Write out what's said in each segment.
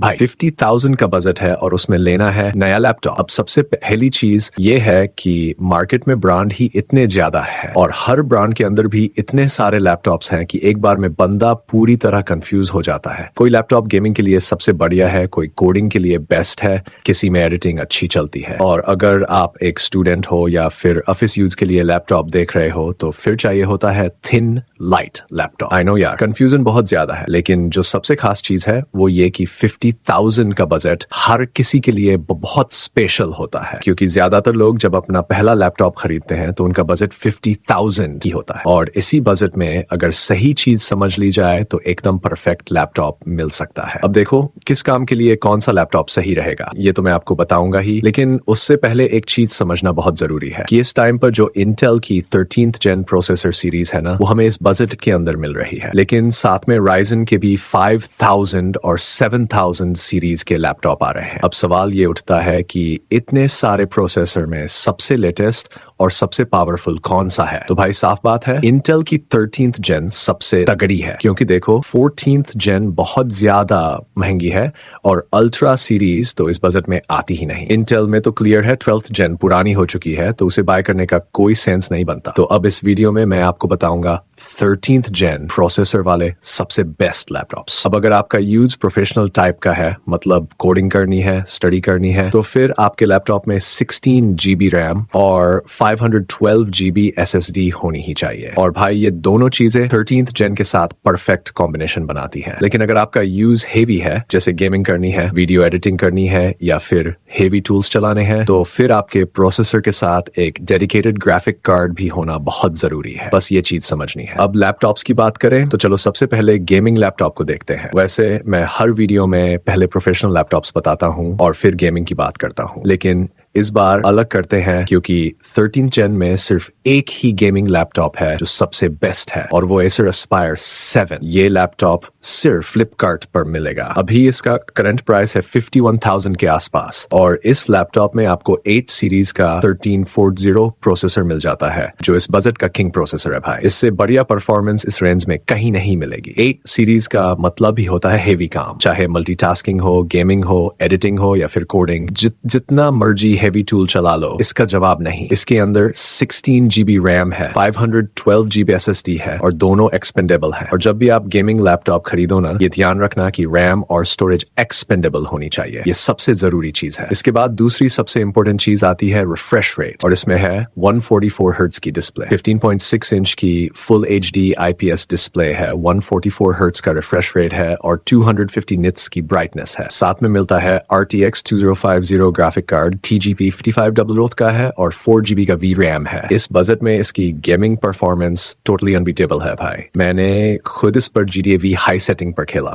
भाई 50,000 का बजट है और उसमें लेना है नया लैपटॉप। अब सबसे पहली चीज ये है कि मार्केट में ब्रांड ही इतने ज्यादा है और हर ब्रांड के अंदर भी इतने सारे लैपटॉप्स हैं कि एक बार में बंदा पूरी तरह कंफ्यूज हो जाता है। कोई लैपटॉप गेमिंग के लिए सबसे बढ़िया है, कोई कोडिंग के लिए बेस्ट है, किसी में एडिटिंग अच्छी चलती है। और अगर आप एक स्टूडेंट हो या फिर ऑफिस यूज के लिए लैपटॉप देख रहे हो तो फिर चाहिए होता है thin light laptop. I know यार, कंफ्यूजन बहुत ज्यादा है, लेकिन जो सबसे खास चीज है वो ये कि 50,000 का बजट हर किसी के लिए बहुत स्पेशल होता है, क्योंकि ज्यादातर लोग जब अपना पहला लैपटॉप खरीदते हैं तो उनका बजट 50,000 की होता है और इसी बजट में अगर सही चीज समझ ली जाए तो एकदम परफेक्ट लैपटॉप मिल सकता है। अब देखो किस काम के लिए कौन सा लैपटॉप सही रहेगा ये तो मैं आपको बताऊंगा ही, लेकिन उससे पहले एक चीज समझना बहुत जरूरी है कि इस टाइम पर जो इंटेल की 13th जेन प्रोसेसर सीरीज है ना, वो हमें इस बजट के अंदर मिल रही है, लेकिन साथ में राइजन के भी 5000 और 7000 सीरीज के लैपटॉप आ रहे हैं। अब सवाल ये उठता है कि इतने सारे प्रोसेसर में सबसे लेटेस्ट और सबसे पावरफुल कौन सा है? तो भाई साफ बात है, इंटेल की 13th जेन सबसे तगड़ी है, क्योंकि देखो 14th जेन बहुत ज्यादा महंगी है और अल्ट्रा सीरीज तो इस बजट में आती ही नहीं। इंटेल में तो क्लियर है 12th जेन पुरानी हो चुकी है, तो उसे बाय करने का कोई सेंस नहीं बनता। तो अब इस वीडियो में मैं आपको बताऊंगा 13th जेन प्रोसेसर वाले सबसे बेस्ट लैपटॉप्स। अब अगर आपका यूज प्रोफेशनल टाइप का है, मतलब कोडिंग करनी है, स्टडी करनी है, तो फिर आपके लैपटॉप में 16 GB रैम और 512 GB SSD होनी ही चाहिए। और भाई ये दोनों चीजें 13th जेन के साथ परफेक्ट कॉम्बिनेशन बनाती हैं। लेकिन अगर आपका यूज हेवी है, जैसे गेमिंग करनी है, वीडियो एडिटिंग करनी है या फिर हेवी टूल्स चलाने हैं, तो फिर आपके प्रोसेसर के साथ एक डेडिकेटेड ग्राफिक कार्ड भी होना बहुत जरूरी है। बस ये चीज समझनी है। अब लैपटॉप्स की बात करें तो चलो सबसे पहले गेमिंग लैपटॉप को देखते हैं। वैसे मैं हर वीडियो में पहले प्रोफेशनल लैपटॉप्स बताता हूँ और फिर गेमिंग की बात करता हूँ, लेकिन इस बार अलग करते हैं क्योंकि 13th जेन में सिर्फ एक ही गेमिंग लैपटॉप है जो सबसे बेस्ट है और वो Acer Aspire 7। ये लैपटॉप सिर्फ फ्लिपकार्ट पर मिलेगा। अभी इसका करंट प्राइस है 51,000 के आसपास और इस लैपटॉप में आपको 8 सीरीज का 1340 प्रोसेसर मिल जाता है, जो इस बजट का किंग प्रोसेसर है भाई। इससे बढ़िया परफॉर्मेंस इस रेंज में कहीं नहीं मिलेगी। 8 सीरीज का मतलब ही होता है हेवी काम, चाहे मल्टीटास्किंग हो, गेमिंग हो, एडिटिंग हो या फिर कोडिंग। जितना मर्जी हेवी टूल चला लो, इसका जवाब नहीं। इसके अंदर 16 GB रैम है, 512 GB SSD है और दोनों एक्सपेंडेबल है। और जब भी आप गेमिंग लैपटॉप खरीदो ना, ये ध्यान रखना कि रैम और स्टोरेज एक्सपेंडेबल होनी चाहिए। ये सबसे जरूरी चीज है। इसके बाद दूसरी सबसे इंपॉर्टेंट चीज आती है रिफ्रेश रेट, और इसमें है 144 हर्ट्ज की डिस्प्ले, 15.6 इंच की फुल HD IPS डिस्प्ले है, 144 हर्ट्ज का रिफ्रेश रेट है और 250 निट्स की ब्राइटनेस है। साथ में मिलता है RTX 2050 ग्राफिक कार्ड, TGP 5500 का है और 4 GB का VRAM है। इस बजट में इसकी गेमिंग परफॉर्मेंस टोटली अनबीटेबल है भाई। मैंने खुद इस पर GTA V हाई सेटिंग पर खेला,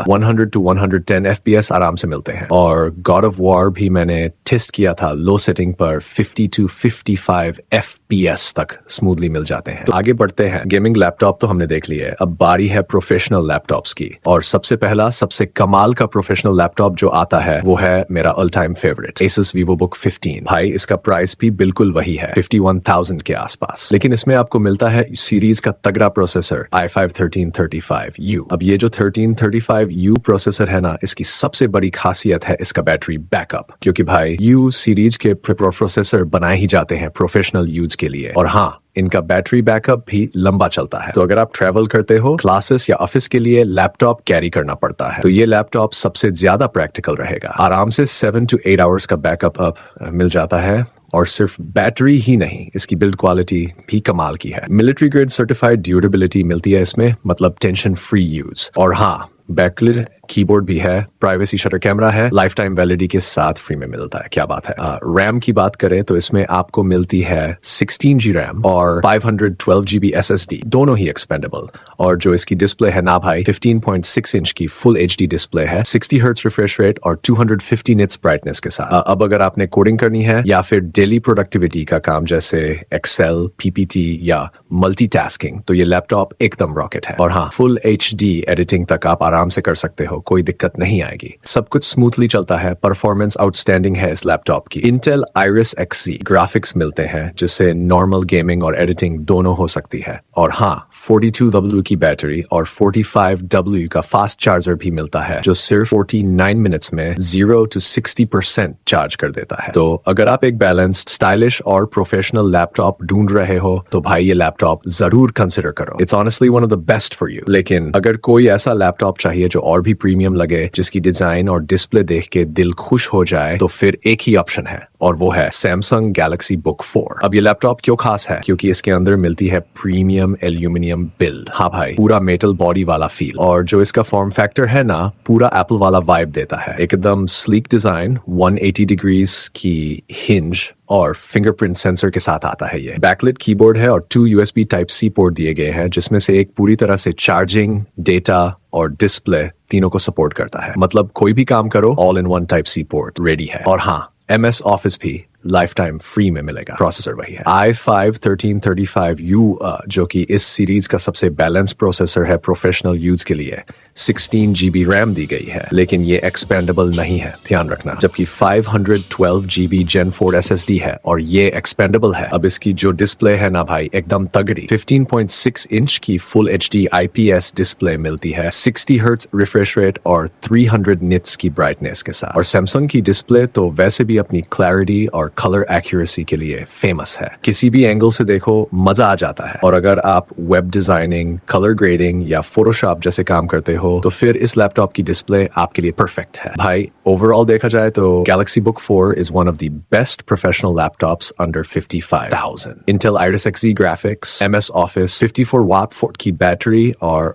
100 to 110 FPS आराम से मिलते हैं और God of War भी मैंने टेस्ट किया था लो सेटिंग पर, 50 to 55 FPS तक स्मूथली मिल जाते हैं। तो आगे बढ़ते हैं। गेमिंग लैपटॉप तो हमने देख लिया है, अब बारी है प्रोफेशनल लैपटॉप्स की। और सबसे पहला सबसे कमाल का प्रोफेशनल लैपटॉप जो आता है वो है मेरा all time favourite Asus VivoBook 15। भाई इसका प्राइस भी बिल्कुल वही है, 51,000 के आसपास, लेकिन इसमें आपको मिलता है सीरीज का तगड़ा प्रोसेसर i5 1335U। अब ये जो 1335U प्रोसेसर है ना, इसकी सबसे बड़ी खासियत है इसका बैटरी बैकअप, क्योंकि भाई U सीरीज के प्रोसेसर बनाए ही जाते हैं प्रोफेशनल यूज के लिए, और हाँ इनका बैटरी बैकअप भी लंबा चलता है। तो अगर आप ट्रैवल करते हो, क्लासेस या ऑफिस के लिए लैपटॉप कैरी करना पड़ता है, तो ये लैपटॉप सबसे ज्यादा प्रैक्टिकल रहेगा। आराम से 7 to 8 आवर्स का बैकअप अब मिल जाता है और सिर्फ बैटरी ही नहीं, इसकी बिल्ड क्वालिटी भी कमाल की है। मिलिट्री ग्रेड सर्टिफाइड ड्यूरेबिलिटी मिलती है इसमें, मतलब टेंशन फ्री यूज। और हाँ, बैकलिट कीबोर्ड भी है, प्राइवेसी शटर कैमरा है, लाइफ टाइम वैलिडिटी के साथ फ्री में मिलता है। क्या बात है। रैम की बात करें तो इसमें आपको मिलती है 16 GB रैम और 512 GB SSD, दोनों ही एक्सपेंडेबल। और जो इसकी डिस्प्ले है ना भाई, 15.6 इंच की फुल HD डिस्प्ले है, 60 हर्ट्ज रिफ्रेश रेट और 250 निट्स ब्राइटनेस के साथ। अब अगर आपने कोडिंग करनी है या फिर डेली प्रोडक्टिविटी का काम जैसे एक्सेल, PPT या मल्टीटास्किंग, तो ये लैपटॉप एकदम रॉकेट है। और हाँ, फुल HD एडिटिंग तक आप आराम से कर सकते हो, कोई दिक्कत नहीं आएगी। सब कुछ स्मूथली चलता है, परफॉर्मेंस आउटस्टैंडिंग है इस लैपटॉप की। इंटेल Iris Xe ग्राफिक्स मिलते हैं जिससे नॉर्मल गेमिंग और एडिटिंग दोनों हो सकती है। और हाँ, 42W की बैटरी और 45W का फास्ट चार्जर भी मिलता है जो सिर्फ 49 मिनट्स में 0 to 60% चार्ज कर देता है। तो अगर आप एक बैलेंस्ड, स्टाइलिश और प्रोफेशनल लैपटॉप ढूंढ रहे हो तो भाई ये लैपटॉप जरूर कंसिडर करो। It's honestly one of the best for you. लेकिन अगर कोई ऐसा लैपटॉप चाहिए जो और भी प्रीमियम लगे, जिसकी डिजाइन और डिस्प्ले देख के दिल खुश हो जाए, तो फिर एक ही ऑप्शन है और वो है Samsung Galaxy Book 4। अब ये लैपटॉप क्यों खास है? क्योंकि इसके अंदर मिलती है प्रीमियम एल्यूमिनियम बिल्ड। हाँ भाई, पूरा मेटल बॉडी वाला फील, और जो इसका फॉर्म फैक्टर है ना, पूरा एप्पल वाला वाइब देता है। एकदम स्लीक डिजाइन, 180 डिग्रीज की हिंज और फिंगरप्रिंट सेंसर के साथ आता है। ये बैकलिट कीबोर्ड है और 2 USB Type-C पोर्ट दिए गए हैं, जिसमें से एक पूरी तरह से चार्जिंग, डेटा और डिस्प्ले तीनों को सपोर्ट करता है। मतलब कोई भी काम करो, all in one Type-C port ready है। और हाँ, MS Office भी लाइफ टाइम फ्री में मिलेगा। प्रोसेसर वही है i5-1335U, जो कि इस सीरीज का सबसे बैलेंस प्रोसेसर है प्रोफेशनल यूज के लिए। 16 GB रैम दी गई है, लेकिन ये एक्सपेंडेबल नहीं है, ध्यान रखना। जबकि 512 GB Gen 4 SSD है और ये एक्सपेंडेबल है। अब इसकी जो डिस्प्ले है ना भाई, एकदम तगड़ी 15.6 इंच की फुल HD IPS डिस्प्ले मिलती है, 60 Hz रिफ्रेश रेट और 300 निट्स की ब्राइटनेस के साथ। और सैमसंग की डिस्प्ले तो वैसे भी अपनी क्लैरिटी और कलर एक्यूरेसी के लिए फेमस है। किसी भी एंगल से देखो मजा आ जाता है। और अगर आप वेब डिजाइनिंग, कलर ग्रेडिंग या फोटोशॉप जैसे काम करते हो तो फिर इस लैपटॉप की डिस्प्ले आपके लिए परफेक्ट है। भाई ओवरऑल देखा जाए तो Galaxy Book 4 is one of the best professional laptops under 55,000. Intel Iris Xe graphics, MS Office, 54 watt 4 की बैटरी और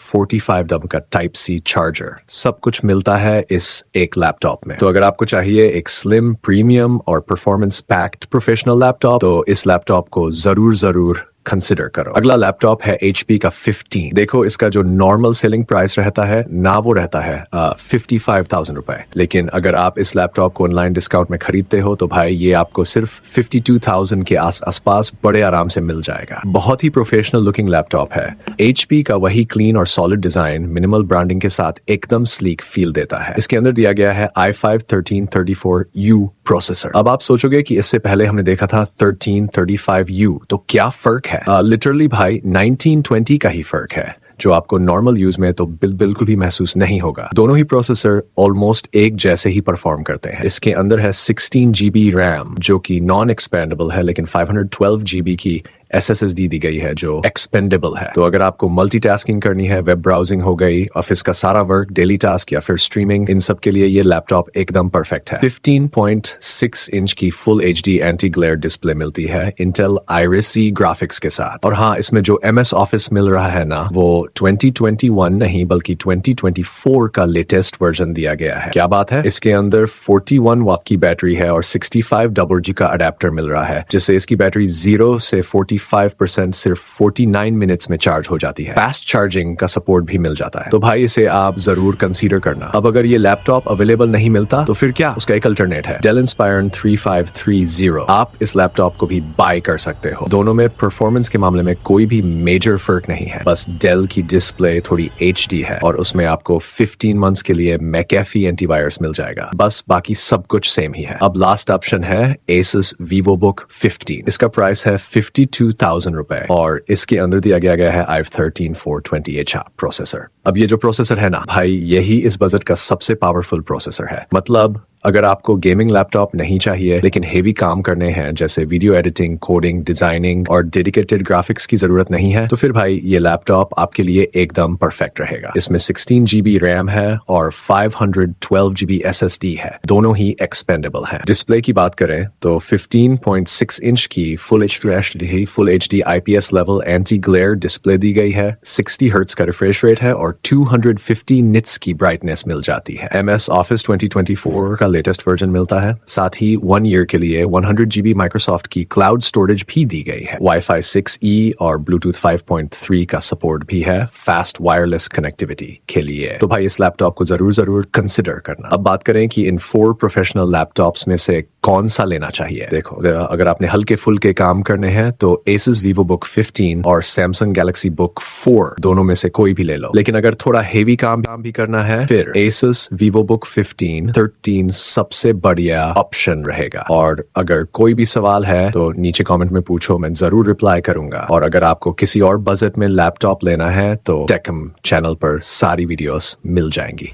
45W का Type-C चार्जर, सब कुछ मिलता है इस एक लैपटॉप में। तो अगर आपको चाहिए एक स्लिम, प्रीमियम और परफॉर्मेंस पैक्ड प्रोफेशनल लैपटॉप, तो इस लैपटॉप को जरूर कंसिडर करो। अगला लैपटॉप है HP का 15। देखो, इसका जो नॉर्मल सेलिंग प्राइस रहता है ना, वो रहता है 55,000 रुपए। लेकिन अगर आप इस लैपटॉप को ऑनलाइन डिस्काउंट में खरीदते हो तो भाई ये आपको सिर्फ 52,000 के आसपास बड़े आराम से मिल जाएगा। बहुत ही प्रोफेशनल लुकिंग लैपटॉप है। HP का वही क्लीन और सॉलिड डिजाइन मिनिमल ब्रांडिंग के साथ एकदम स्लीक फील देता है। इसके अंदर दिया गया है i5-1334U प्रोसेसर। अब आप सोचोगे कि इससे पहले हमने देखा था 1335U, तो क्या फर्क है? लिटरली भाई 1920 का ही फर्क है, जो आपको नॉर्मल यूज में तो बिल्कुल भी महसूस नहीं होगा। दोनों ही प्रोसेसर ऑलमोस्ट एक जैसे ही परफॉर्म करते हैं। इसके अंदर है 16 GB रैम जो कि नॉन एक्सपेंडेबल है, लेकिन 512 GB की SSD दी गई है जो एक्सपेंडेबल है। तो अगर आपको मल्टीटास्किंग करनी है, वेब ब्राउजिंग हो गई, ऑफिस का सारा वर्क, डेली टास्क या फिर स्ट्रीमिंग, इन सब के लिए ये लैपटॉप एकदम परफेक्ट है। 15.6 इंच की full HD anti glare display मिलती है इंटेल Iris Xe ग्राफिक्स के साथ। और हाँ, इसमें जो MS Office मिल रहा है ना, वो 2021 नहीं बल्कि 2024 का लेटेस्ट वर्जन दिया गया है। क्या बात है। इसके अंदर 41 वाट की बैटरी है और 65WG का अडेप्टर मिल रहा है, जिससे इसकी बैटरी 0 से 45% सिर्फ 49 मिनट्स में चार्ज हो जाती है। फास्ट चार्जिंग का सपोर्ट भी मिल जाता है। तो भाई इसे आप जरूर कंसीडर करना। अब अगर ये लैपटॉप अवेलेबल नहीं मिलता तो फिर क्या, उसका एक अल्टरनेट है, Dell Inspiron 3530। आप इस लैपटॉप को भी बाय कर सकते हो। दोनों में परफॉर्मेंस के मामले में कोई भी मेजर फर्क नहीं है, बस डेल की डिस्प्ले थोड़ी HD है और उसमें आपको 15 मंथ्स के लिए McAfee एंटीवायरस मिल जाएगा। बस बाकी सब कुछ सेम ही है। अब लास्ट ऑप्शन है Asus VivoBook 15। इसका प्राइस है 52,000 रुपए और इसके अंदर दिया गया है i5-13420H प्रोसेसर। अब ये जो प्रोसेसर है ना भाई, यही इस बजट का सबसे पावरफुल प्रोसेसर है। मतलब अगर आपको गेमिंग लैपटॉप नहीं चाहिए लेकिन हेवी काम करने हैं, जैसे वीडियो एडिटिंग, कोडिंग, डिजाइनिंग और डेडिकेटेड ग्राफिक्स की जरूरत नहीं है, तो फिर भाई ये लैपटॉप आपके लिए एकदम परफेक्ट रहेगा। इसमें 16 GB रैम है और 512 GB SSD है, दोनों ही एक्सपेंडेबल हैं। डिस्प्ले की बात करें तो 15.6 इंच की full HD IPS level anti glare display दी गई है, 60 Hz का रिफ्रेश रेट है और 250 निट्स की ब्राइटनेस मिल जाती है। MS Office 2024 का लेटेस्ट वर्जन मिलता है। साथ ही 1 ईयर के लिए 100 GB माइक्रोसॉफ्ट की क्लाउड स्टोरेज भी दी गई है। Wi-Fi 6E और Bluetooth 5.3 का सपोर्ट भी है फास्ट वायरलेस कनेक्टिविटी के लिए। तो भाई इस लैपटॉप को जरूर कंसिडर करना। अब बात करें कि इन 4 प्रोफेशनल लैपटॉप्स में से कौन सा लेना चाहिए। देखो, अगर आपने हल्के फुल्के काम करने हैं तो Asus VivoBook 15 और Samsung Galaxy Book 4 दोनों में से कोई भी ले लो। लेकिन अगर थोड़ा हेवी काम भी करना है फिर Asus VivoBook 15, 13 सबसे बढ़िया ऑप्शन रहेगा। और अगर कोई भी सवाल है तो नीचे कमेंट में पूछो, मैं जरूर रिप्लाई करूंगा। और अगर आपको किसी और बजट में लैपटॉप लेना है तो टेकम चैनल पर सारी वीडियोस मिल जाएंगी।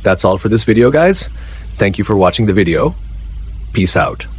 That's all for this video, guys. Thank you for watching the video. Peace out.